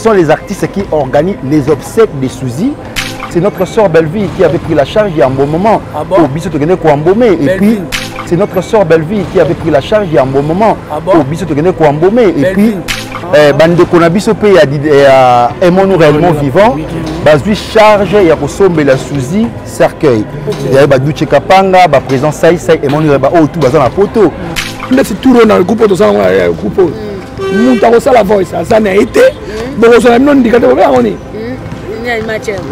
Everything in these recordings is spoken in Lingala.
sont les artistes qui organisent les obsèques de Suzy. C'est notre sœur Belleville qui avait pris la charge il y a un bon moment. Ah bon? Au biso tokende ko embaumer. Et puis c'est notre sœur Belleville qui avait pris la charge il y a un bon moment. Ah bon? Au biso tokende ko embaumer. Et puis bande konabiso pe ya Emonou réellement vivant. Bazui charge ya kosombe la Suzy cercueil. Il y a ba Duche Kapanga, ba président Sai Emonou ba tout bazan la photo. C'est tout dans le groupe de ça groupe. Nous avons ça la voice, ça n'a été. Bon, on a non indicateur on est.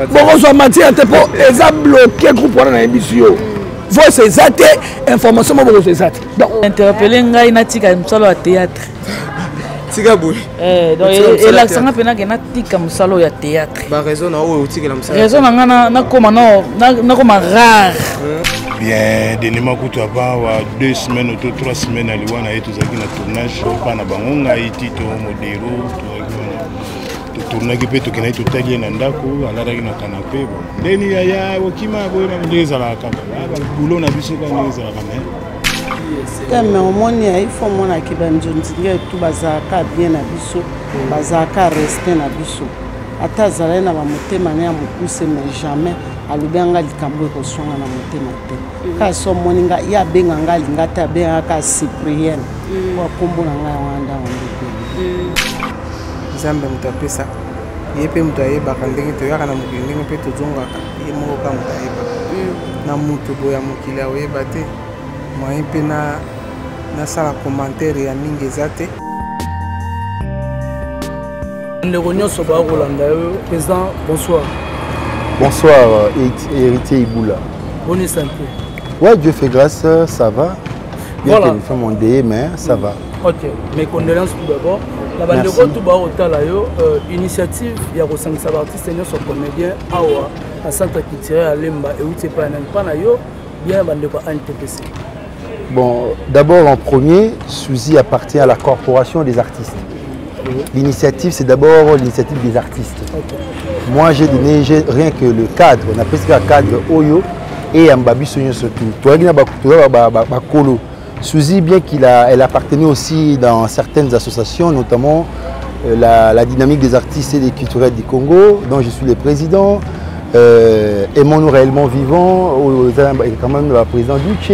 Bon, on a matière pour les bloqué groupe on a émission. Voice exacte, information bon c'est exact. Donc interpeller ngai na tika msalo ya théâtre. Tika boy. Donc et l'accent pena que na tika msalo ya théâtre. Ba raison na o tika la msalo. Raison na koma na koma rare. Bien, Denima Koutouaba, 2 semaines ou 3 semaines à Liwana et tout ça qui na tournage, pas na bangonga iti to modero, to tournage qui peut to kenai to tagi na ndako, ala ragi na canapé. Deni ya wakima boy na ndeza la kaka. Boulot na biso ka ndeza la kaka. Mais au moins il faut mon akiba njonzinga tout bazaka bien na biso, bazaka rester na biso. Ata zala na ba motema na mukuse mais jamais alubanga likambo ko songa na motema te. Ka so moninga ya benga ngali ngata benga ka Cyprien. Wa kombo na ngai wanda wanda. Zambe mutapesa. Yepe mutayeba kandenge to yaka na mukindenge pe to zonga ka. Yemo ka mutayeba. Na mutu boya mukila oyeba te. Moi pe na sala commentaire ya mingi zate. Président, bonsoir. Bonsoir, héritier Iboula. Bonne santé. Ouais, Dieu fait grâce, ça va. Bien voilà. Que nous sommes en dé, mais ça va. Ok, mes condoléances tout d'abord. La bande de tout bas au Talayo, initiative, il y a 5 artistes et sont comédiens à centre culturel à Lemba et où c'est pas un panayo, bien bande de NTPC. Bon, d'abord en premier, Suzy appartient à la corporation des artistes. L'initiative, c'est d'abord l'initiative des artistes. Okay. Moi, j'ai donné rien que le cadre, on appelle ça le cadre Oyo et Mbabi Sonyo surtout. Suzy, bien qu'elle appartenait aussi dans certaines associations, notamment la dynamique des artistes et des culturels du Congo, dont je suis le président, Emonou réellement vivant, quand même le président Duche,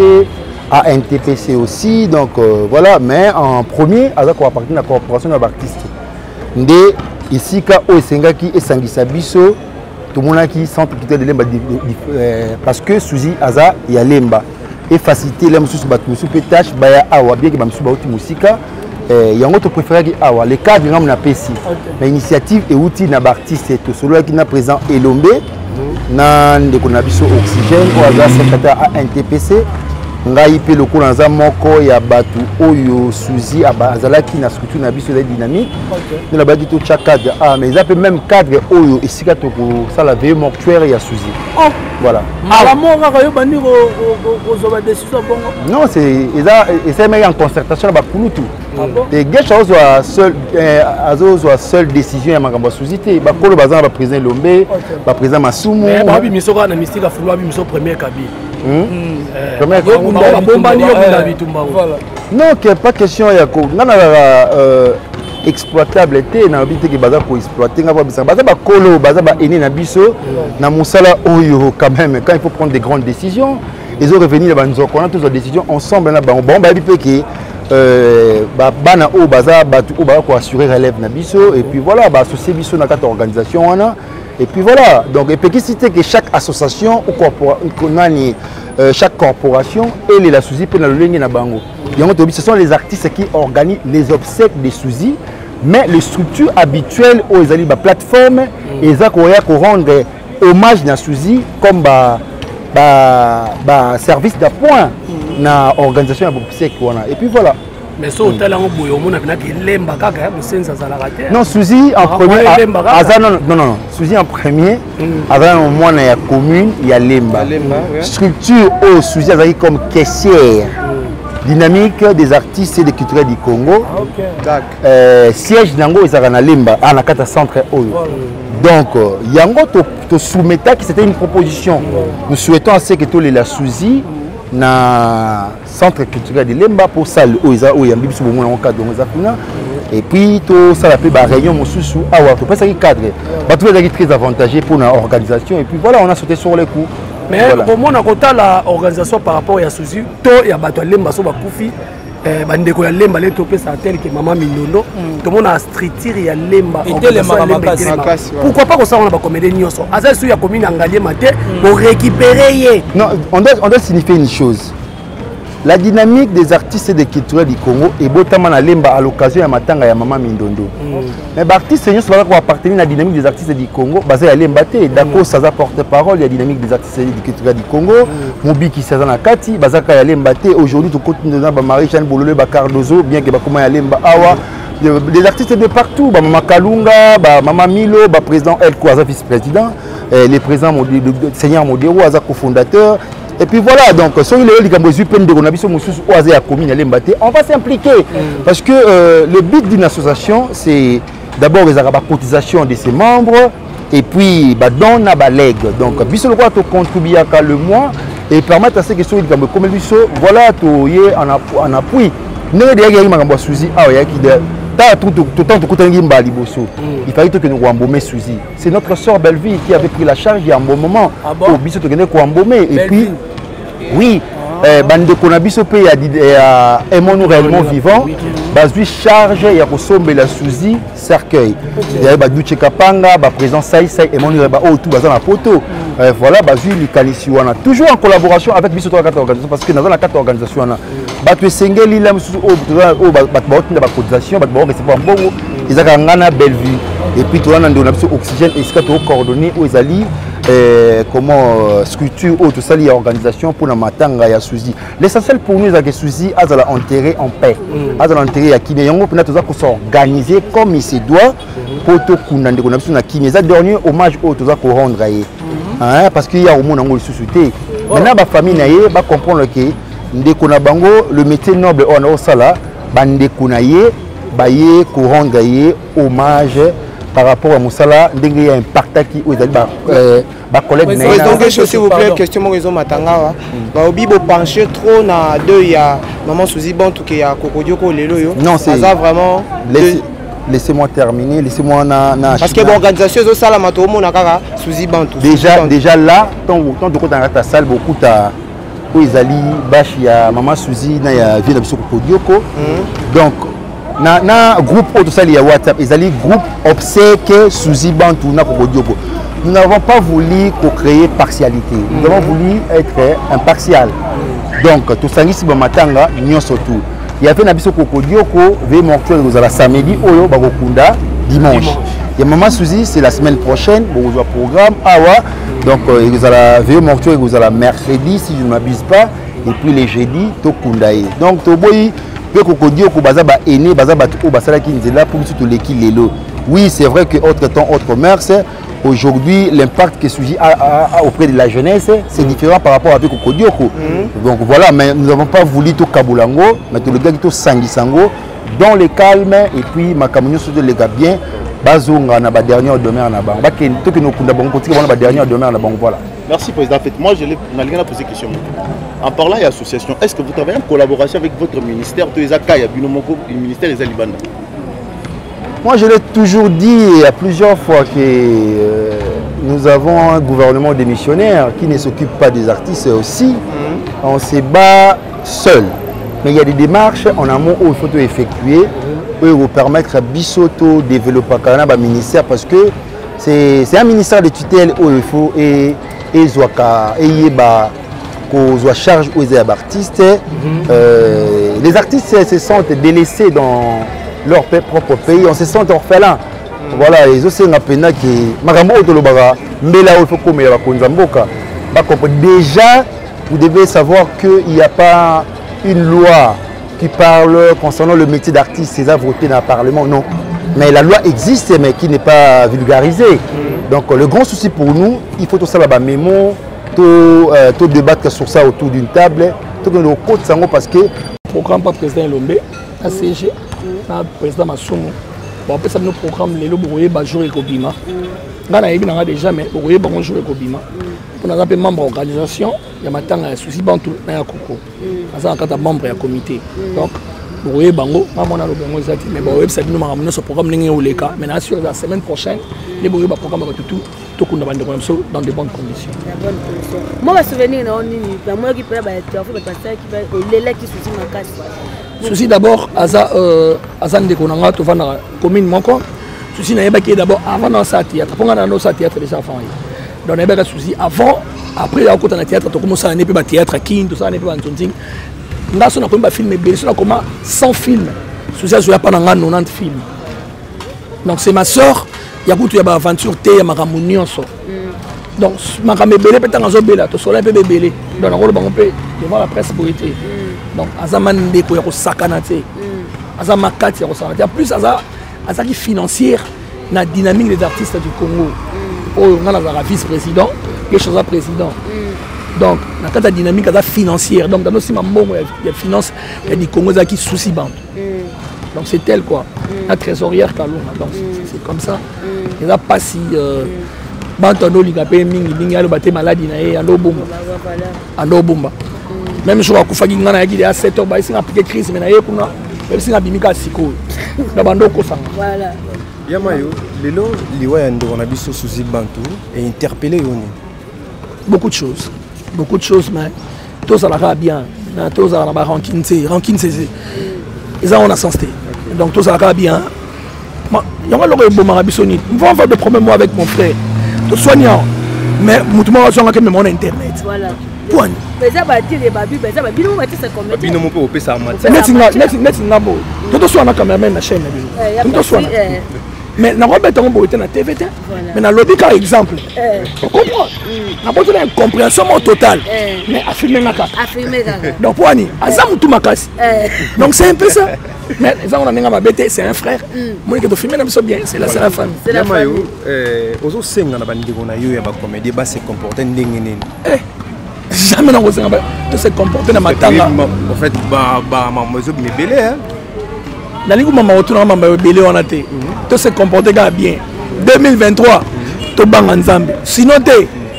à NTPC aussi, donc voilà, mais en premier, à la appartient à la corporation des artistes. Ndé ici, quand Oesengaki et Sangisa Bisso, tout le monde qui centre culturel de Lemba, parce que Suzy Aza y a Lemba. Et faciliter les moussous batoussou pétache, baya awa, bien que mamsou bauti musika, il y a un autre préféré qui awa. Les cadres n'ont pas PC. L'initiative est outil n'a artiste et tout celui qui n'a présent Elombe, n'a de konabiso oxygène, ou Aza secrétaire à NTPC. Ngai pe loko nanza moko ya batu oyo Suzy azalaki na structure na biso la dynamique de la badi to chaque cadre mais ça peut même cadre oyo esika to ko sala veille mortuaire ya Suzy. Voilà. Non, c'est même en concertation ba kulutu. Et gesha ozo seule décision ya makambo Suzy te ba kolo bazana ba président Lombe, ba président Masumu. Mais ba bi misoka na mystique afulwa bi miso premier kabi. Non, qu'il n'y a pas question exploitable pour exploiter. Quand même, quand il faut prendre des grandes décisions, ils ont revenu on a toutes les décisions ensemble. Assurer relève et puis voilà, associer biso dans cette organisation. Et puis voilà, donc et puis citer que chaque association ou chaque corporation et la Suzy peut na bango. Ce sont les artistes qui organisent les obsèques de Suzy, mais les structures habituelles aux plateformes et ça qu'on rendre hommage à Suzy comme service d'appoint na organisation à obsèques. Et puis voilà. Mais ça, on a Lemba non, Suzy en premier. Non, Suzy en premier. Avant au moins il y a commune, il y a Lemba. Structure au Suzy comme caissière. Dynamique des artistes et des culturels du Congo. Siège Nango ils à Lemba, à la carte centre Oyo. Donc, Yango to soumettre qui c'était une proposition. Nous souhaitons assez que tous les la Suzy na centre culturel de Lemba pour ça où ils ont cadre Et puis tout ça l'appelle bah réunion mosusu ah ouais pas ça qui cadre bah tout est très avantageux pour l'organisation et puis voilà on a sauté sur les coups mais pour moi on a compté la organisation par rapport à Suzy to ya bato lemba so ba kufi bandeko ya lemba le topé ça tel que maman Mindondo tout le monde a structure ya lemba pourquoi pas que ça on a ba comédie nyonso asa su ya commune Angalie maté pour récupérer non on doit signifier une chose. La dynamique des artistes et des culturels du Congo est botamment à lemba à l'occasion de matanga ya maman Mindondo. Mais les artistes c'est juste pour appartenir à la dynamique des artistes du Congo, basé à lemba té d'accord ça porte parole il y a dynamique des artistes et des culturels du Congo. Mobi qui s'est en Kati, bazaka ya lemba té aujourd'hui tout continue dans ba Marie Jeanne Bololé ba Cardozo bien que ba comment ya lemba awa des artistes de partout, ba Mama Kalunga, ba Mama Milo, ba président El Kouaza vice-président, les présidents Seigneur Modero Aza cofondateur. Et puis voilà, donc, si on va s'impliquer. Parce que le but d'une association, c'est d'abord les cotisations de ses membres et puis don à leg. Donc, si on contribue à le mois et permettre à ces questions comme voilà, en appui. Il fallait que nous embaumions Suzy. C'est notre sœur Belleville qui avait pris la charge il y a un bon moment. Et puis, oui, bande konabiso pe ya Emmanuel réellement vivant, bazui charge ya kosombe la Suzy cercueil. Il y a Badouche Kapanga, ba président Sai Emmanuel ba tout bazan la photo. Voilà, bazui likalisi wana toujours en collaboration avec biso 4 organisations parce que dans la 4 organisations là, batu sengeli la musu batu ba cotisation, batu ba recevoir mbongo, ezaka ngana Belleville. Et puis tout là on a biso oxygène et ce coordonné aux alliés comment structure ou tout ça lié à organisation pour la matanga ya Suzy. L'essentiel pour nous c'est que Suzy a enterré en paix. A enterré à Kimé yango pour nous s'organiser comme il se doit pour tout kunande qu'on a besoin na Kimé. Ça dernier hommage au tout ça qu'on rendre hein parce qu'il y a au monde en société. Maintenant ba famille naie ba comprendre que ndeko na bango le métier noble on a ça là bandeko naie ba yé ko rendre hommage par rapport à Moussala, il y a un parti où il y a collègue. Donc, s'il vous plaît, question raison Matanga. Obi bo pencher trop na deux il y a maman Suzy Bantou qui a Kokodioko lelo yo. Non, c'est ça vraiment. Laissez-moi terminer, laissez-moi na. Parce que l'organisation zo sala mato mo na kaka Suzy Bantou. Déjà là, tant de côté dans ta salle beaucoup ta où ils allient bash ya maman Suzy na ya vie na biso Kokodioko. Donc na groupe auto sali ya WhatsApp, ils allaient groupe obsèque Suzy Bantou na Kokodioko. Nous n'avons pas voulu créer partialité. Nous avons voulu être impartial. Donc tout ça ici matanga nyon surtout. Il y avait na biso Kokodioko ve mortuaire vous la samedi oyo bakokunda dimanche. Il y a maman Suzy c'est la semaine prochaine pour vous programme awa. Donc vous allez ve mortuaire vous allez mercredi si je ne m'abuse pas et puis les jeudis to kundaye. Donc to boyi oui, c'est vrai que autre temps, autre mœurs. Aujourd'hui, l'impact que Suzy a auprès de la jeunesse, c'est différent par rapport avec Kokodioko. Donc voilà, mais nous n'avons pas voulu tout Kabulango, mais tout le gars qui tout Sangisango, dans le calme, et puis ma camion sur les gars bien, Bazonga na ba dernière demain na ba. Ba ken to que nous kunda bango tika ba dernière demain na bango voilà. Merci président. En fait, moi je n'ai posé question. En parlant de l'association, est-ce que vous travaillez en collaboration avec votre ministère, le ministère des Alibanda? Moi je l'ai toujours dit à plusieurs fois que nous avons un gouvernement démissionnaire qui ne s'occupe pas des artistes aussi. On se bat seul. Mais il y a des démarches en amont où il faut effectuer pour permettre à Bissoto de développer le ministère parce que c'est un ministère de tutelle où il faut et charge aux artistes. Les artistes se sentent délaissés dans leur propre pays, on se sent orphelin. Voilà, les autres c'est un peu déjà, vous devez savoir qu'il n'y a pas une loi qui parle concernant le métier d'artiste, c'est à voter dans le Parlement, non. Mais la loi existe, mais qui n'est pas vulgarisée. Donc le grand souci pour nous, il faut tout ça là-bas, mémo, tout débattre sur ça autour d'une table, tout le code sango parce que programme par président Lombe, ACG, président Massoumou, bon après ça nous programme les lobes pour jouer avec Obima. On a déjà mais pour jouer avec Obima. On a appelé membre organisation, il y a maintenant Suzy Bantou na Koko. On a membre du comité. Donc Oui, bango, maman a le bango zati, mais bon, ça nous m'a amené ce programme n'engé au leka. Maintenant sur la semaine prochaine, les boyaux va programme tout qu'on a dans de bonnes conditions. Moi, je me souviens, moi qui peux passer qui l'élève qui soucie ma casse. Souci d'abord, Azan de Konanga, tu vas dans la commune Moko. Souci n'a pas qui d'abord avant dans sa théâtre. Pour dans sa théâtre déjà enfants. Donc il y a pas souci avant, après il y a côté dans théâtre, tu commences à aller pas théâtre King, tout ça n'est pas en Là, on a pas filmé, on a comment 100 films. Souci je pas dans 90 films. Donc c'est ma soeur, il y a beaucoup d'aventure, il y a ma ramunion. Donc ma ramé belé peut-être dans zobela, to soleil peut belé. Donc on va peut devant la presse pour été. Donc azaman ndeko ya ko sakana te. Azama kati ya ko sakana. Plus azaki financière na dynamique des artistes du Congo. Oh, on a la vice-président, quelque chose à président. Donc, dans la dynamique financière, donc dans aussi il y a finance, il y a des Congos qui souci bande. Donc c'est tel quoi. La trésorière Kalunga. Donc c'est comme ça. Il n'y a pas si Bantono Ligapé Mingi a le bâté maladie à l'Obumba. À l'Obumba. Même chose à Koufagi Ngana qui est à 7 heures, il y a une crise, mais il y a même si il y a une Siko. Voilà. Yamayo, Lelo, on a vu ce souci Bantou et interpellé. Beaucoup de choses. Beaucoup de choses, mais tout ça va bien. Tout ça va rancune, c'est ils ont sensé. Donc tout ça va bien. Il y a un bon marabissoni. On va avoir des problèmes avec mon frère. Tout soignant. Mais tout le monde a même mon internet. Voilà. Point. Mais ça va dire les babis, mais ça va bien nous c'est comme ça. Bino peut ça Net tout soit na caméra na chaîne. Tout soit. Mais na robert on boite na TV. Mais na lobby par exemple. On comprend. Na pas une compréhension totale. Mais affirmer naka. Donc pour ani, azam tout makasi. Donc c'est un peu ça. Mais ça on a ninga mabete, c'est un frère. Moi que to filmer na biso bien, c'est la famille. C'est la famille. Ozo senga na bandiko na yo ya ba comédie ba se comporter ndenge nini. Jamais dans Rosenga, de se comporter dans ma tanga. En fait, maman, je me belé. Dans les maman, autour de maman, belé on a été. De se comporter bien. 2023, tu bang ensemble. Sinon,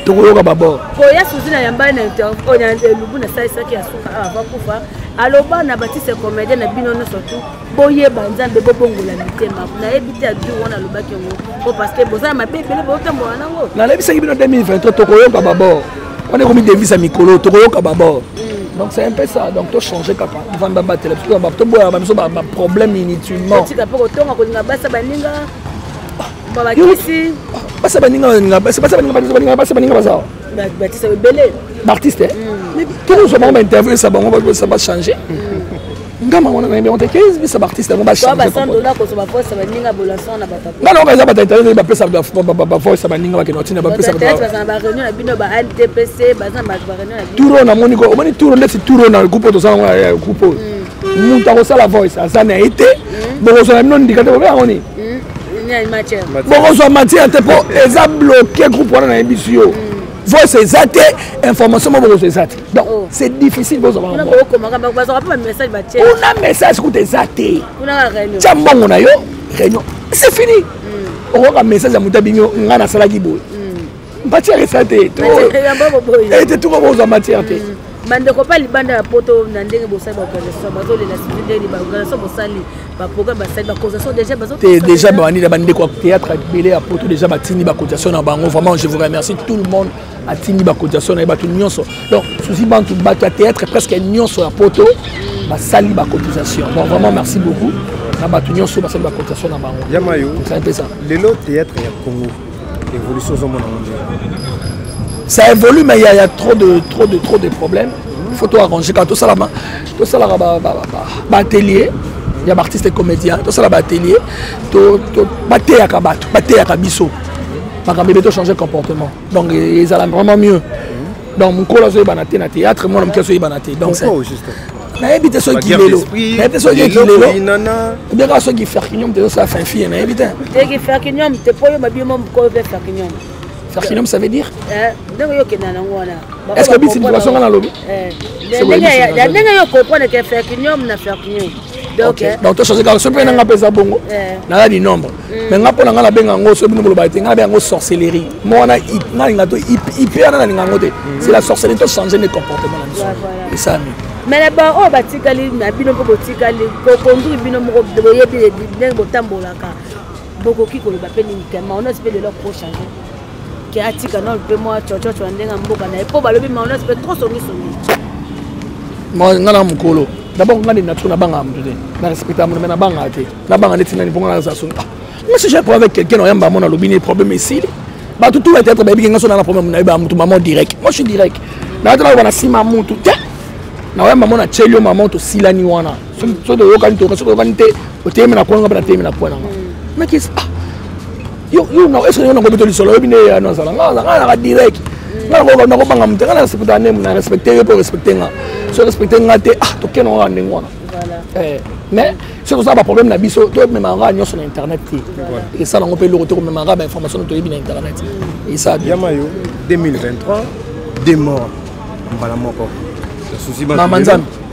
tu vas d'abord. Pour y a souci na yamba na on a lubu na sai saki asuka avant kufa. Aloba na bâti ce comédien na bino no surtout. Boye banzambe bobongola mitema. Na ebité a du on a loba ki ngo. Parce que boza ma bébé le botambo nango. Na lebi saki bino 2023 to koyoka d'abord. On est remis des vis à Mikolo, Tokoyoka Babor. Donc c'est un peu ça. Donc tu changes de capa. Tu vas me battre. Tu vas me battre. Tu problème inutilement. Tu vas pas autant qu'on a basse baninga. Baba Kissi. Basse baninga. Basse baninga. Basse baninga. Baptiste Belé. Baptiste. Mais tout le monde interview ça va changer. Ngama on a on te 15 mais Baptiste on va changer. $100 ko so ba force baninga bolanson na batatu. Non non ça va t'intéresser ba pesa ba force baninga ba kinoti na ba pesa ba. Ba réunion na bino ba NTPC ba za ba réunion na bino. Touro na moniko o moni touro ndesi touro na groupe to ça groupe. Muta ko sala voice azana été boko so na bino ndikate ko ba ngoni. Ni matière. Boko so matière te po eza bloqué groupe wana na ebisio. Voice exacte, information exacte. Donc c'est difficile pour vous. On a un message qui est exact. On a réunion. C'est fini. On a un message à Moutabinho, on a un salagi boy. Matière exacte. Et tout le monde en matière. Bandeko pa libanda ya poto na ndenge bosali ba organisation bazo le la civile ba organisation bosali ba programme ba sali ba causation déjà bazo déjà bandi na bandeko théâtre belé à poto déjà batini ba cotisation na bango vraiment je vous remercie tout le monde a tini ba cotisation na ba tout nyonso donc souci bantu ba théâtre presque nyonso à poto ba sali ba cotisation donc vraiment merci beaucoup na ba tout nyonso ba sali ba cotisation na bango Yamayo c'est un peu ça lelo théâtre ya Congo évolution au monde. Ça évolue, mais il y a trop de problèmes. Il faut tout arranger. Quand tout ça là, atelier, il y a artistes et comédiens, tout ça là, atelier, tout battre à kabato, battre à kabiso. Ma caméra doit changer de comportement. Donc ils allaient vraiment mieux. Donc mon collègue est banaté na théâtre, moi je suis banaté. Donc c'est. Na éviter ceux qui l'élo. Na éviter ceux qui l'élo. Bien que ceux qui font kinyom, de ça fin fille, na éviter. Ceux qui font kinyom, te poyo mabimo ko faire kinyom. Farkinum, ça veut dire est-ce que c'est une situation dans le lobby? Il y a des gens qui comprennent que Farkinum n'a fait rien. Donc, tu changes quand ce point n'a pas ça bongo. N'a dit nombre. Mais n'a pas la benga ngo ce bongo ba tenga benga sorcellerie. Moi na na ngato hyper na ngato. C'est la sorcellerie de changer les comportements. C'est ça. mais ba o batikali na bino ko botikali ko conduire bino mo boyebi ndenge botambolaka bokoki koloba pe ni kema on espère de leur pro changer qui atika non pe moi chocho ndenga mboka na po balobi mais on espère trop songi moi ngana mukolo d'abord ngani na tuna banga mtude na respecter mon na banga te na banga netina ni bonga za songi mais si j'ai problème avec quelqu'un on yamba mon lobini problème ici ba tout va être baby nga so na problème na ba mutu maman direct moi je suis direct na tala wana sima mutu na yamba mon na chelio maman to silani wana so de yoka nto so yoka nte o teme na kwanga ba teme na kwana mais qu'est-ce yo no eso yo no ngobito lisolo bine ya no sala nga direct nga ko banga mutu nga respecter ne na respecter yo pour respecter nga so respecter nga te to keno nga ndengwana mais c'est pour ça le problème na biso to même en sur internet et ça on peut le retour même en information to na internet et ça Yamayo 2023 des morts mbala moko souci ba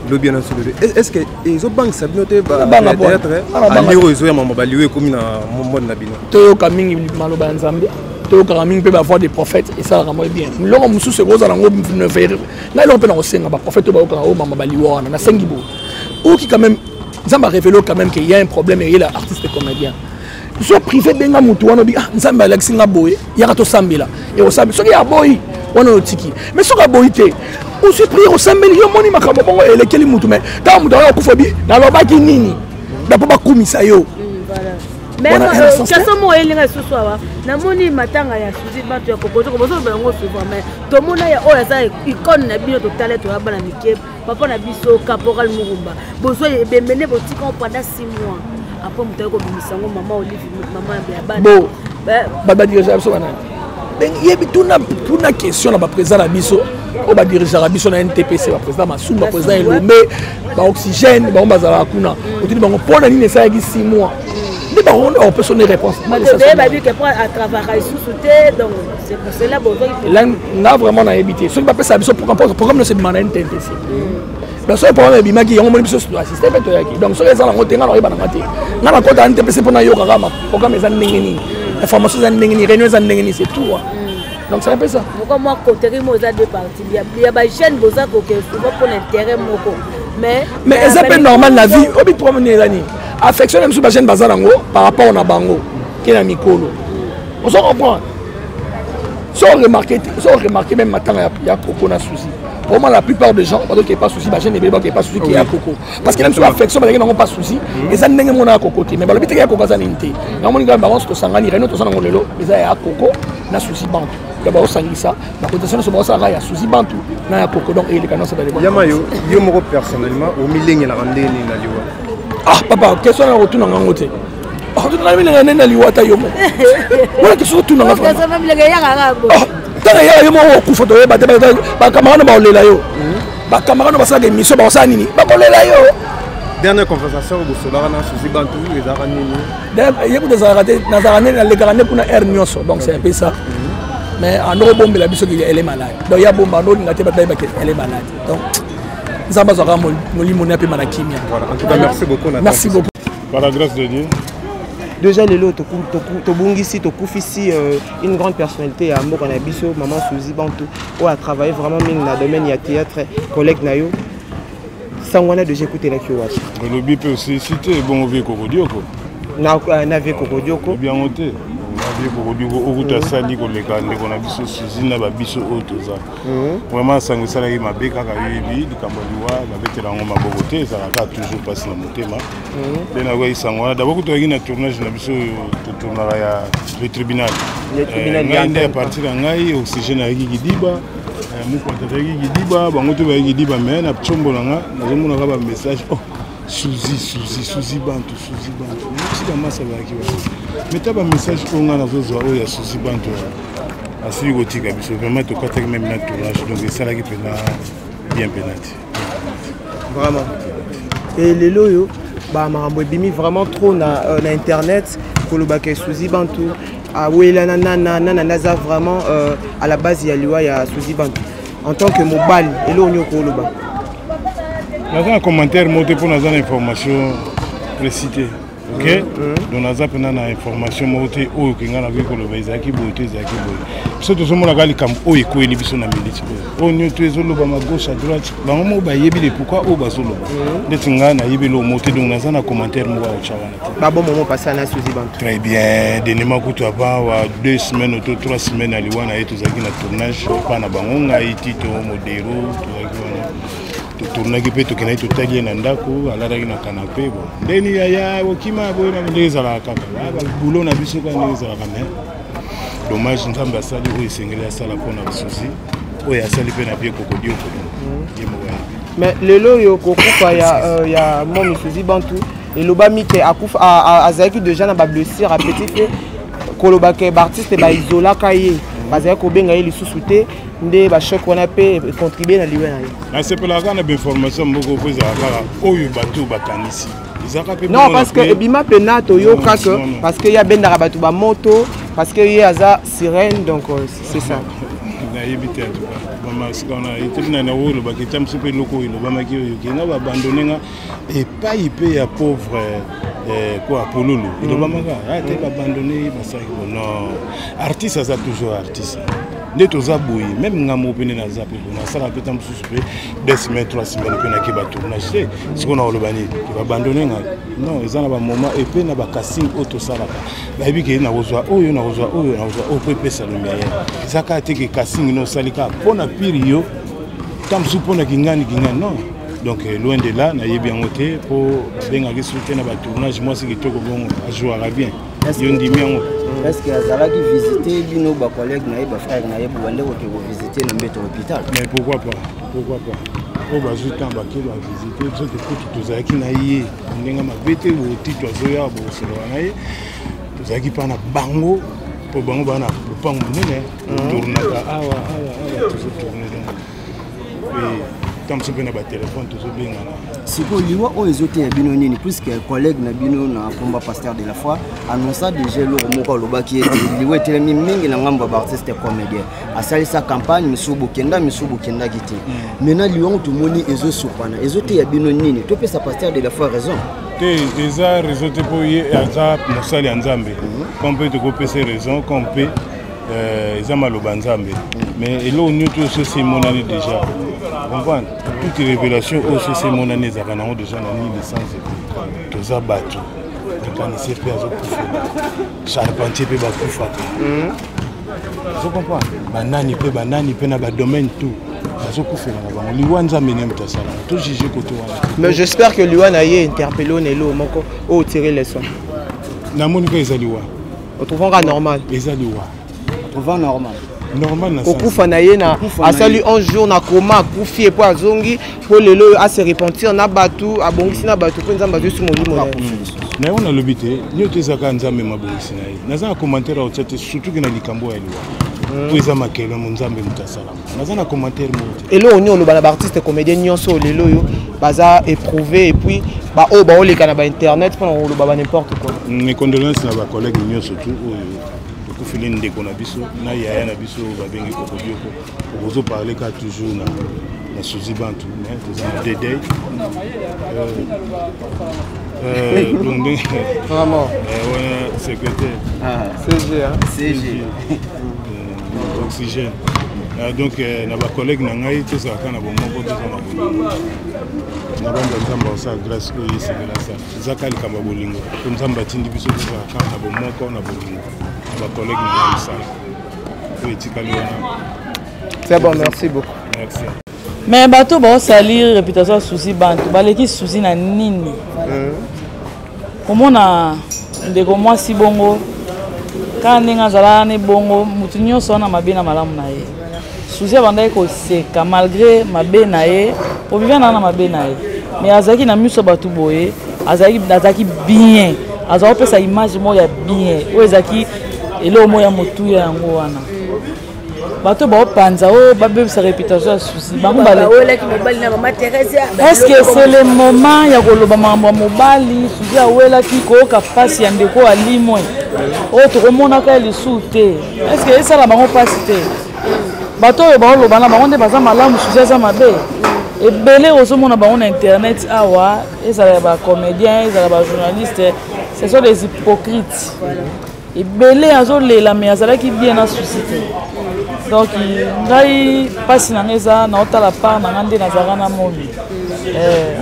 le bien sur le est-ce que ils ont banque ça bien te ba peut-être à liro ils ont mama baliwe comme na monde na bino to kamingi maloba nzambe to kamingi pe ba voir des prophètes et ça vraiment bien longo musu se goza lango ne faire na lo pe na osenga ba prophète ba ko o mama baliwe na sengibo ou qui quand même Nzamba révèle quand même qu'il y a un problème et il est artiste et comédien. Ils sont privés d'un moutou, on dit Nzamba Alexinga Boy, il y a un Sambila et au Sambi. Ce qui a Boy, on a tiki. Mais ce qui a Boyté, on se prie au Sambi, il y a un moni makabo et les Kelly Moutou. Mais dans le monde, dans le baki nini, d'abord pas Kumisayo. Mais quels sont les mots ce soir? Namoni matanga ya suzi bantu ya kokoto kobozo bango souvent mais to mona ya oya sa icône na bino total to bana mike papa na biso caporal Murumba bozo bembene botika pendant 6 mois après mutako bimisango maman Olive maman ya bana bon baba dirigeant biso bana ben yebi tuna question na ba président na biso o ba dirigeant biso na NTPC ba président Masumba président Elombe ba oxygène ba bazala kuna otili bango pona nini sa yaki 6 mois. On peut sonner réponse. Donc c'est pour cela que là, on a vraiment évité. Ce qui va passer, c'est pour un programme de ce moment NTPC. Donc, ce programme est bien qui est un système. Donc, ce qui est en train de NTPC pour programme est information réunion c'est tout. Donc, c'est un peu ça. Comme moi, côté moi, deux parties. Il y a des chaînes qui sont pour l'intérêt. Mais c'est un peu normal la vie. On peut promener les années. Affection même sur la chaîne Bazalango par rapport à Bango qui est à Mikolo. On s'en reprend. Sans remarquer même maintenant il y a Coco na souci. Pour moi la plupart des gens, parce qu'il n'y a pas de souci, la chaîne n'est pas souci qu'il y a Coco. Parce que même sur l'affection, ils n'ont pas de souci. Et ça n'est pas Coco. Mais le but est qu'il y a Coco Zaninte. Normalement, il y a un Sangani, Renault, Sanangolelo, mais il y a Coco, na souci Bantu. D'abord, Sangisa, la cotation de ce moment, il y a souci Bantu, na Coco. Donc, il y a canons dans les bancs. Yamayo, yo personnellement, au milieu de la rendez ah papa, question à retour dans l'angoté. Oh, tu n'as pas mis la liwata yomo. Voilà que surtout dans la France. Tant qu'il y a un coup photo, bah camarade va aller là yo. Bah camarade va faire des missions, bah ça nini, bah aller là yo. Dernière conversation au Solara na Suzy Bantu les aranini. D'ailleurs, il y a des aratés, na arané na les garanés pour na air nyoso, donc c'est un peu ça. Mais en euro bombe la biso elle est malade. Donc il y a bombe en eau, elle est malade. Donc Zamba Zora Molimone pe manakimia. Voilà, en tout cas merci beaucoup. Merci beaucoup. Par la grâce de Dieu. Déjà les lots Tobungisi Tokufisi une grande personnalité à Mboka na biso maman Suzy Bantu où a travaillé vraiment dans le domaine du théâtre collègue nayo. Sangwana de j'écouter la kiwach. Le bip aussi cité bon vieux Kokodioko. Na vieux Kokodioko. Bien monté. Okuta sali koleka ndeko na biso Suzy na babiso oyo toza vraiment sango esalaki mabe kaka yebi likambo liwa babetela yango maboko te ezalaka toujours mpasi na motema nde nakoki sango wana d'abord toyaki na tournage na biso oyo totournaka ya le tribunal ngai nde ya partir ya ngai oxygène ayaki kidiba mokwata azalaki kidiba bango te bayaki kidiba mais na tshombo na nga nazomonaka bamessage Suzy Bantu sika masa bayaki mais tu as un message pour nous il y a Suzy Bantu à celui qui est vraiment tout côté même dans tournage donc c'est ça qui peut bien pénalité vraiment et les loyaux bah marambo bimi vraiment trop na internet kolobaka Suzy Bantu ah oui la naza vraiment à la base il y a liwa ya Suzy Bantu en tant que mobile et lo nyoko koloba dans un commentaire monté pour nous information précitée ok donc naza pena na information moko te oyo kenga nakoki koloba ezalaki boye to ezalaki boye biso tozomonaka likambo oyo ekweli biso na militi oyo nyonso ezolobama gauche à droite bango moko bayebi le pourquoi oyo bazoloba ndeti ngai nayebi eloko moko te donc naza na commentaire moko aotya wana te babon moment passé na Suzy Bantu très bien denema kutu apa wa 2 semaines to 3 semaines aliwa na ye tozalaki na tournage epa na bango ngai tito modero tozalaki wana tournaki mpe tokendaki totali ye na ndako alalaki na kanape bon ndeni yaya okima boye na ndenge ezalaka kaka bulo na biso kaka ndenge ezalaka mais dommage nzambe asali oyo esengeli asala mpona basusi oyo asali mpe na bie kokodioko ye moko ya mais lelo oyo kokufa ya momi Suzy Bantu elobami ke azalaki déjà na bablessure apeti mpe kolobaka baartiste baizolaka ye bazalaki kobenga ye lisusu te nde bachoc wana mpe contribue na liwe na ye nasepelaka na bainformation moko po ezala kaka oyo bato bakanisi non parce que ebima pena toyoka que parce que ye abendaka bato bamoto parce que ye aza sirène donc c'est ça nayebi te bamasikana etelina na oyo olobaki tia mosu mpe eloko oyo elobamaki oyo kenga babandone nga epai mpe ya pauvre quoi pololo elobamaka ate babandone basaki non artiste aza toujours artiste nde toza boye même nga mo pene naza mpe bo nasala mpe ta mosusu mpe 2 semaines 3 semaines mpe nake batournage te sikoyo na oloba nini babandone nga non eza na bamoment epe na bacasting oyo tosalaka nayebi ke nakozwa oyo nakozwa oyo nakozwa oyo mpo epesa lumière eza kaka te ke casting nosali kaka mpo na piri yo ta mosusu mpo na kingani non donc loin de là nayebi yango te mpo babengaki soki te na batournage mwasi kitoko bongo ajouaka bien yo ndimi yango est-ce que azalaki visiter bino ba collègue na ye ba frère na ye bande ko visiter na mbeto hôpital mais pourquoi pas o bazuta bakelo a visiter soki kutu tozalaki na ye ndenge mabete botito azoya bosolola na ye tozalaki mpa na bango mpo bango bana lopango monene tournaka awa tozotourne tamso pe na batelefone tozobengana sikoyo liwa oyo ezoteya bino nini puisque collègue na bino na komba pasteur de la foi annonça déjà eloko moko alobaki ete liwa etelemi mingi na ngambo ya baartiste comédien asalisa campagne misu bokendaki te maintenant liwa ngo tomoni ezosurprana ezoteya bino nini topesa pasteur de la foi raison te eza raison te mpo ye aza mosali ya nzambe comme mpe tokopesa raison comme mpe eza maloba nzambe mais eloko nyonso oyo sosi emonani déjà comprendre toute révélation oyo sosi emonani ezalaka nango déjà na nini licence toza bato mécanicien mpe azokufela charpentier mpe bakufaka ozocomprendre banani mpe na badomaine tout bazokufela na bango liwa nzambe ne moto asalaka tojuge koto wana mais j'espère que liwa na ye interpellé na elo moko oyo tire leçon namoni ka eza liwa otrouvanga normal eza liwa trouva normal na kokufa na ye na asali 11 jours na koma akufi epo azongi mpo lelo ase repentir na bato abongisi na bato mpo nzambe azosi molimo na ye wana alobi te nyonso ezaka nzambe mabongisi na ye naza na commentaire aotya te surtout ke na likambo ya liwa mpo eza makele mo nzambe moto asalama naza na commentaire moko te eloko nini oloba na baartiste comédien nyonso lelo oyo baza éprouvé et puis baoyo baoleka na bainternet mpona koloba ba n'importe quoi mes condoléances na bacollègue nyonso tu oyo tokufeli ndeko na biso na yaya na biso babengi kokodioko okozoparle ka toujours na Suzy Bantu mais toza na dedei donc vraiment wana secrétaire CG oxygène donc na bacollègue na ngai tozalaka na bomoko toza na bolingo na banda nzambe osala grâce oyo esengela sa ezaka likambo ya bolingo po nzambe atindi biso tozalaka na bomoko na bolingo na bacollègue na ngai mosala oyo etikali wana. C'est bon, merci beaucoup. Merci. Mais bato baosali réputation Suzy Bantu baleki Suzy na nini komona ndeko mwasi bongo kaka ndenge azalaka ne bongo mutu nyonso wana mabe na malamu na ye Suzy abandaki koseka malgré mabe na ye ovivia na mabe na ye mais azalaki na miso bato boye azalaki bien azalaki kopesa image moko ya bien oyo ezalaki eloko moko ya motuya yango wana bato baopanza oyo babebisa réputation ya Suzy bango est-ce que c'est le moment ya koloba makambo ya mobali Suzy awelaki koyoka mpasi ya ndeko alimwe oyo tokomonaka lisusu te est-ce que esala bango mpasi te bato oyo baoloba na bango nde baza malamu Suzy aza mabe ebele ozomona bango na internet awa ezala ya bacomédien ezala bajournaliste ce sont des hypocrites. Et belé azolela mais azalaki bien na société. Donc ngai pasi na ngeza na otala part na ngande na zagana momi.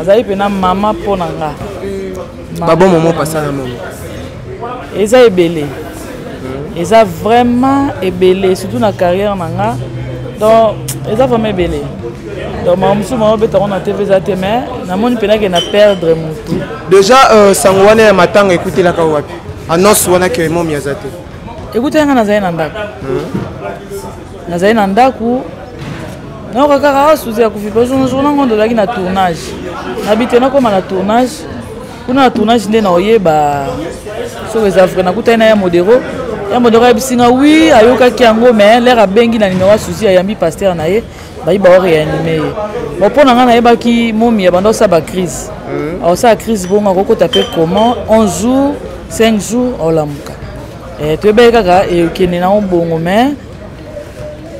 Azali pena mama pona nga. Babo momo pasa na momi. Eza ebele. Eza vraiment ebele surtout na carrière na nga. Donc eza vraiment ebele. Donc mamusu mo beta on na TV za te mais na moni pena que na perdre mon tout. Déjà sangwane ya matanga écouter la kawapi. Annonce wana ke momi azate. Écoutez nga nazali na ndako. Nazali na ndako. Na okaka suzi ya kufipa journée ngondo laki na tournage. Habité na koma na tournage. Kuna na tournage nde na oyeba. So les Africains na kuta na ya modero. Ya modero ya bisinga oui ayoka ki yango mais l'air abengi na numéro suzi ya yambi pasteur na ye. Ba iba o réanimer. Bon pona nga na yeba ki momi ya bando sa ba crise. Alors ça crise bonga ko taper comment 11 jours 5 jours au lamuka. Et tu es kaka et okene na bongo mais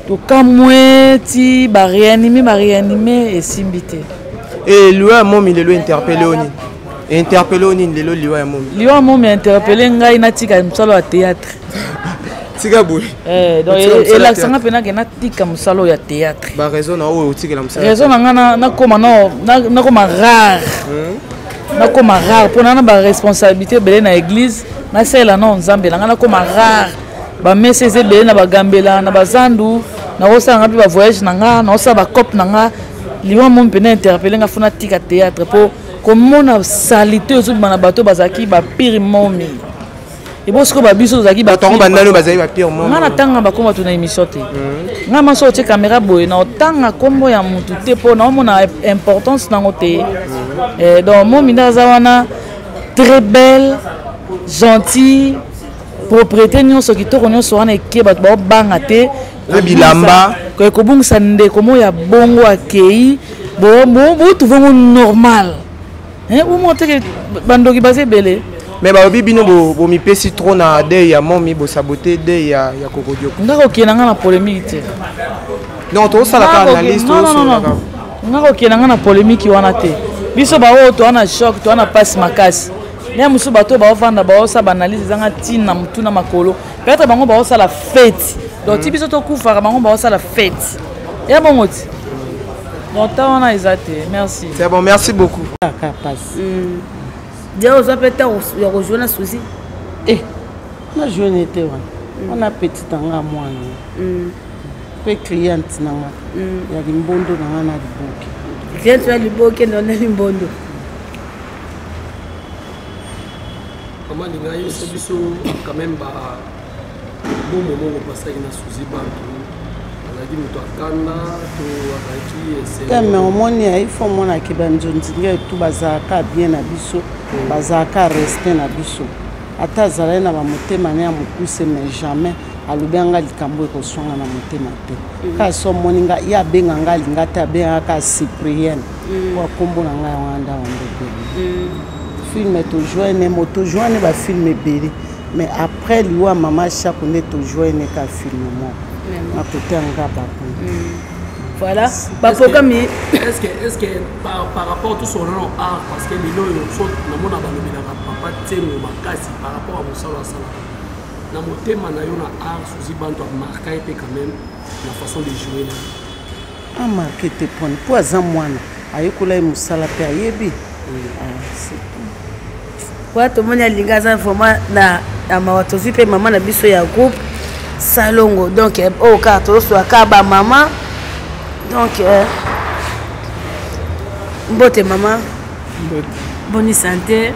to kamweti ba réanimer et simbité. Et Liwa momi le interpellé oni. Interpellé oni le Liwa momi. Liwa momi interpellé ngai na tika msalo ya théâtre. Tika boy. Donc et l'accent pena que na tika msalo ya théâtre. Ba raison na o tika la msalo. Raison na koma na koma rare. Na koma rare pour na ba responsabilité belé na église na sela na nzambe na koma rare ba message belé na ba gambela na bazandu na osa ngapi ba voyage na nga na osa ba cop na nga liwa mon pena interpeller nga funa tika théâtre pour comment na salité ozo bana bato bazaki ba pire momi et bon ce que ba biso zaki ba tongo bandalo bazaki ba pire momi nga na tanga ba koma tuna émission te nga maso otie caméra boy na tanga kombo ya mutu te po na mona importance na ngote donc momi ndaza wana très belle gentil propriété nyonso kitoko nyonso wana ekeba ba banga te bilamba ko kobungisa ndeko mo ya bongo akei bo tu vongo normal ou monter que bandoki basé belé mais ba bibino bo mi pesi trop na de ya momi bo saboter de ya kokodio ngako kenanga na polémique te non to sala ka analyse to non ngako kenanga na polémique wana te biso ba o to ana choc to ana passe makasi ne musu bato ba ofanda ba osa banalize zanga tina mutu na makolo peut-être bango ba osa la fête donc ti biso to kufa bango ba osa la fête ya bongoti donc ta wana ezate merci c'est bon merci beaucoup dia oza peta ya rejoindre souci na jeune était on a petit anga mwana pe client nanga ya limbondo nanga na liboki client ya liboki na limbondo comment linga yo c'est biso quand même ba bon moment au passage na souci bantu aladi muto akanda to akaki ese mais au moins il faut mona ki banjonzi ngai tu bazaka bien na biso bazaka rester na biso ata zala na ba motema na mukuse mais jamais alubanga likambo ko songa na motema te ka so moninga ya benga ngali ngata benga ka Cyprien kwa kombo na ngai wanda wande film to joine moto joine ba film belé mais après liwa mama chaque ne to joine ka film mo na côté anga ba voilà bapoka mais est-ce que par rapport tout son art parce que les lois sont na mona balobi na papa temo makasi par rapport à mosala sala na motema na yo na art souci bantu marqué pe quand même la façon de jouer là marqué te point pour azam mwana ayekula musala pe ayebi kwa to moni alinga za vraiment na amawatozi pe mama na biso ya groupe salongo donc au ka to so ka ba mama donc mbote maman bonne santé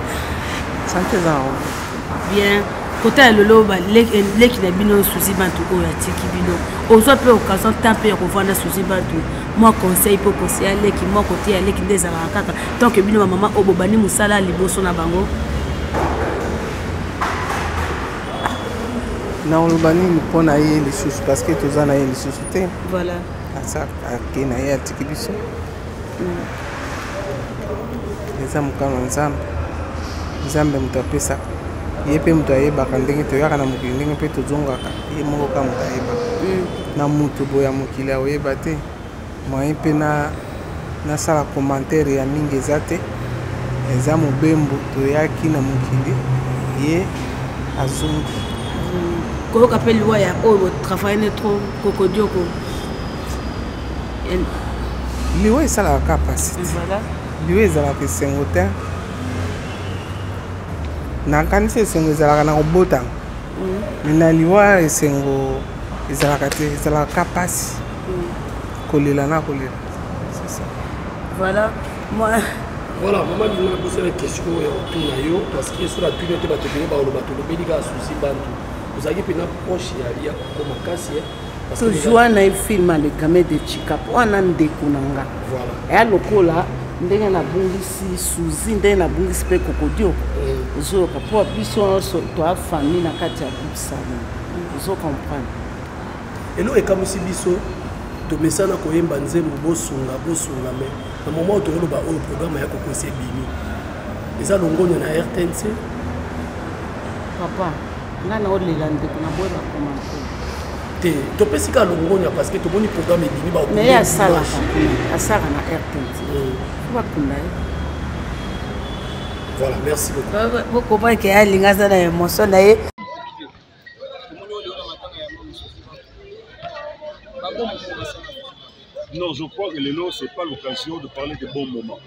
bien côté lolo ba leki na bino souci bantu o ya tiki bino ozo pe occasion temps pe ko vendre souci bantu moi conseil pour conseiller leki moi côté ya leki des kaka tant que bino maman o bobani musala liboso na bango na olobani mpona ye lisusu parce que toza na ye lisusu te voilà asa ake na ye atiki biso eza mokano nzambe nzambe moto apesaka ye mpe moto ayebaka ndenge toyaka na mokili ndenge mpe tozongaka ye moko ka moto ayebaka na moto boya mokili aoyeba te moye mpe nasala commentaire ya mingi eza te eza mobembo toyaki na mokili ye azongi koyoka mpe liwa ya oyo travaille trop kokodioko liwa esalaka ka pasi liwa ezalaka esengo te nakanisi esengo ezalaka na kobotanga me na liwa esengo ezalaka te ezalaka ka pasi kolela na kolela c'est ça voilà moi voilà maman dit na poser la question ya autour na yo parce que sur la tune te bato bino ba oloba to lobeli ka souci bantu vous avez pena proche ya lia ko makasi toujours na film le gamin de Chikapo wana ndeko nanga voilà ya lokola ndenge na bungisi Suzi ndenge na bungisi pe kokodio zo ka po biso so to a famille na kati ya busana zo comprendre elo ekamusi biso to mesana koyemba nzembo bosunga me na moment to loba o programme ya kokose bini eza longonya na RTNC papa ngana olela ndeko na bola commenter te to pesika longonya parce que to boni programme bini ba mais ya sala na RTNC va kunda voilà merci beaucoup beaucoup pas que ya linga za na émotion na ye Non, je crois que le lot, ce n'est pas l'occasion de parler de bons moments.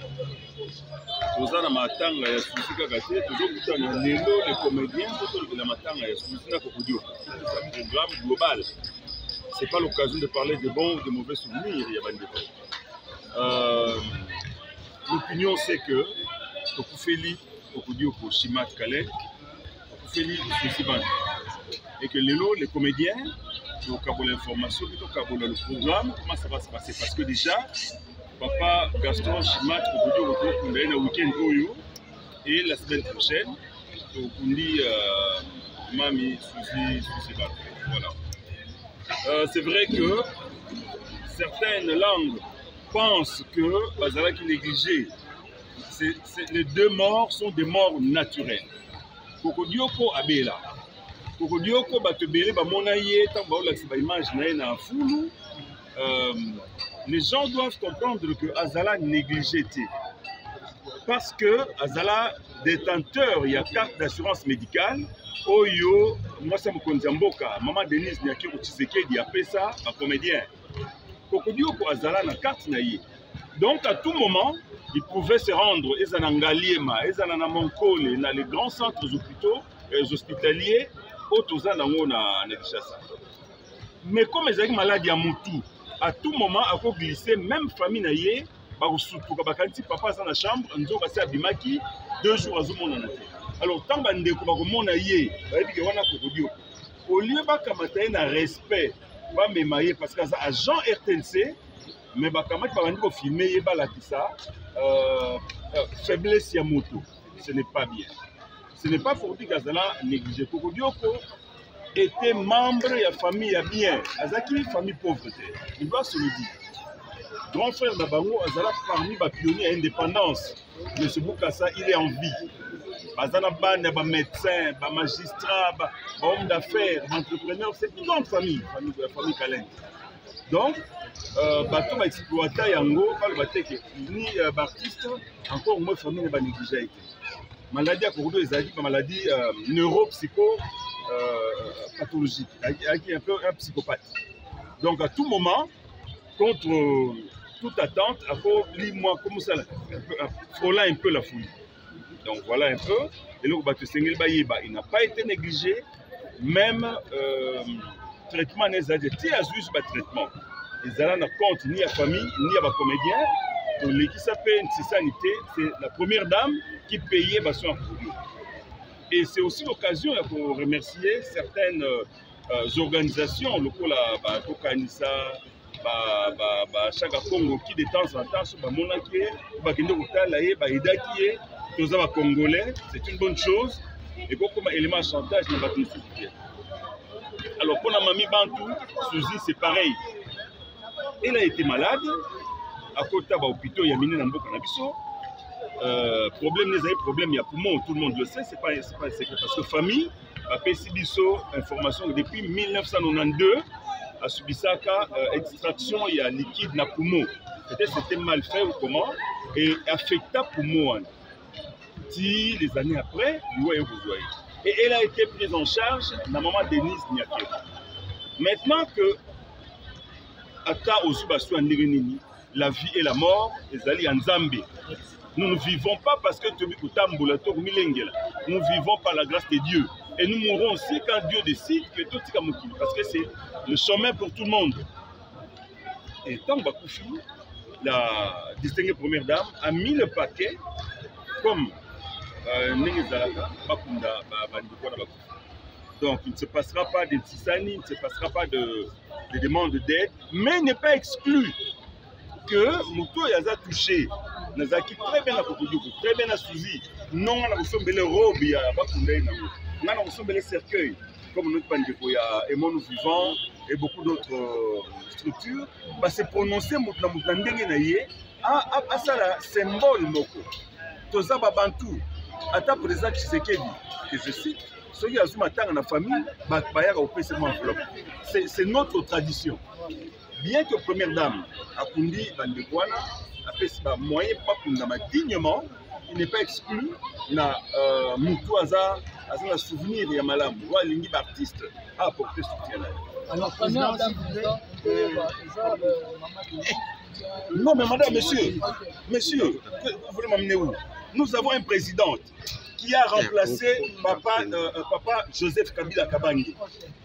Tous les matanga ya Suzi Kagate, toujours les comédiens, tous les matanga ya Suzi Kokodio. C'est un programme global. Ce n'est pas l'occasion de parler de bons ou de mauvais souvenirs. L'opinion, c'est que Tokufeli, Kokodio, Shimat Kale, Tokufeli, Suzi Band. Et que les comédiens, au cas de l'information, au cas de le programme, comment ça va se passer? Parce que déjà, papa Gaston Chimat, on a un week-end Oyo, et la semaine prochaine, on dit Mami Suzi Band. Voilà. C'est vrai que certaines langues pensent que Bazala qui négligé, les deux morts sont des morts naturelles. Kokodioko Abela. Kokodioko batebele ba monaye tant ba la image na fulu. Les gens doivent comprendre que Azala négligé parce que Azala détenteur il y a carte d'assurance médicale oyo moi ça me konzamboka maman Denise Nyaki Tshisekedi a fait ça un comédien. Kokodioko Azala na carte naye. Donc à tout moment il pouvait se rendre ezanangaliema ezanana Monkole dans les grands centres hospitaliers mais comme ils ont maladie à Moutou, à tout moment, il faut glisser, même famille naïe, papa dans la chambre, on doit passer à Bimaki, 2 jours à Zoumon. Alors, tant que on a naïe, au lieu de un respect, parce que c'est agent RTNC, mais il filmer faiblesse à Moutou. Ce n'est pas bien. Ce n'est pas pour dire qu'Azala négligé. Kokodioko était membre de la famille bien. Azaki, famille pauvreté. Il doit se le dire. Grand frère Nabango, Azala parmi les pionniers à l'indépendance. M. Boukassa, il est en vie. Azala ban, il y a des médecins, des magistrats, des hommes d'affaires, des entrepreneurs. C'est une grande famille, la famille Kalend. Donc, bateau va exploiter Yango, ni artiste, encore moins famille n'est négligée. Maladie à Kourdo, ils ont dit maladie neuropsychopathologique, qui est un peu un psychopathe. Donc à tout moment, contre toute attente, à cause moi comme ça, frôlant un peu la folie. Donc voilà un peu. Et là, il n'a pas été négligé, même traitement n'est pas juste traitement. Ils n'ont pas compte ni à famille, ni à comédien. Donc l'équipe s'appelle Sanité, c'est la première dame qui payait son produit. Et c'est aussi l'occasion pour remercier certaines organisations, le Tokanissa, Chaka Congo, qui de temps en temps sont Monaké, Congolais, c'est une bonne chose. Et comme élément de chantage, nous va nous soutenir. Alors pour la mamie Bantou, Suzi, c'est pareil. Elle a été malade. À côté de l'hôpital, il y a miné dans le cannabiso. Problème, les problèmes, il y a poumon, tout le monde le sait, c'est pas un secret. Parce que famille a fait Sibiso information depuis 1992 à Subisaka, extraction, il y a liquide dans le poumon. Peut-être c'était mal fait ou comment, et affecta poumon. Si les années après, vous voyez. Et elle a été prise en charge la maman Denise Niaké. Maintenant que Ata Ozubasu Ndirinini, la vie et la mort, les alliés en Zambie. Nous ne vivons pas parce que nous vivons par la grâce de Dieu. Et nous mourrons aussi quand Dieu décide que tout est comme parce que c'est le chemin pour tout le monde. Et tant Bakoufi, la distinguée première dame, a mis le paquet comme donc il ne se passera pas de tisani, il ne se passera pas de demandes d'aide, mais il n'est pas exclu que Mouto Yaza touché, Nazaki très bien à Kokodjou, très bien à Souzi, non on a reçu les robes, il y a Bakundé, on a reçu les cercueils, comme notre Pandekoya, et Mon Vivant, et beaucoup d'autres structures, c'est prononcé Moutnandenge à ça symbole Moko. Toza Babantou, à ta président Tshisekedi, que je cite, ceux qui ont dans la famille, c'est notre tradition. Bien que première dame, Akundi Bandekwana, a fait moyen pas dignement, il n'est pas exclu na Moutou Aza un souvenir de Malam, l'ingib artiste a apporté soutien. Alors, première dame, non, mais madame, monsieur, vous voulez m'amener où? Nous avons un président qui a remplacé papa Joseph Kabila Kabangi,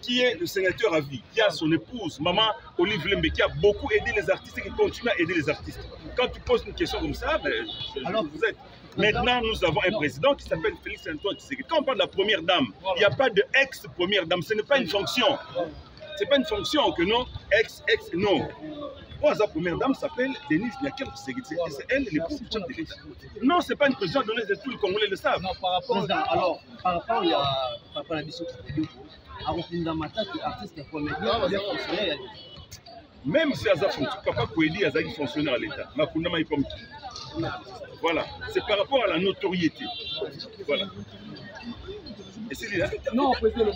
qui est le sénateur à vie, qui a son épouse, maman Olive Lembe, qui a beaucoup aidé les artistes et qui continue à aider les artistes. Quand tu poses une question comme ça, alors vous êtes. Maintenant, nous avons un président qui s'appelle Félix Antoine Tshisekedi. Quand on parle de la première dame, il n'y a pas de ex-première dame, ce n'est pas une fonction. Ce n'est pas une fonction que non, non. Moi, la première dame s'appelle Denise Niaké Tshisekedi. C'est elle l'épouse du chef de l'État. Non, ce n'est pas une présidente donnée de tous les Congolais le savent. Non, par rapport à la mission qui est à Rokindamata, qui est artiste et comédien, il est fonctionnaire. Même si Aza Papa Kouedi Aza est fonctionnaire à l'État, Makundama est comme qui. Voilà, c'est par rapport à la notoriété. Voilà. Et c'est là. Non, président,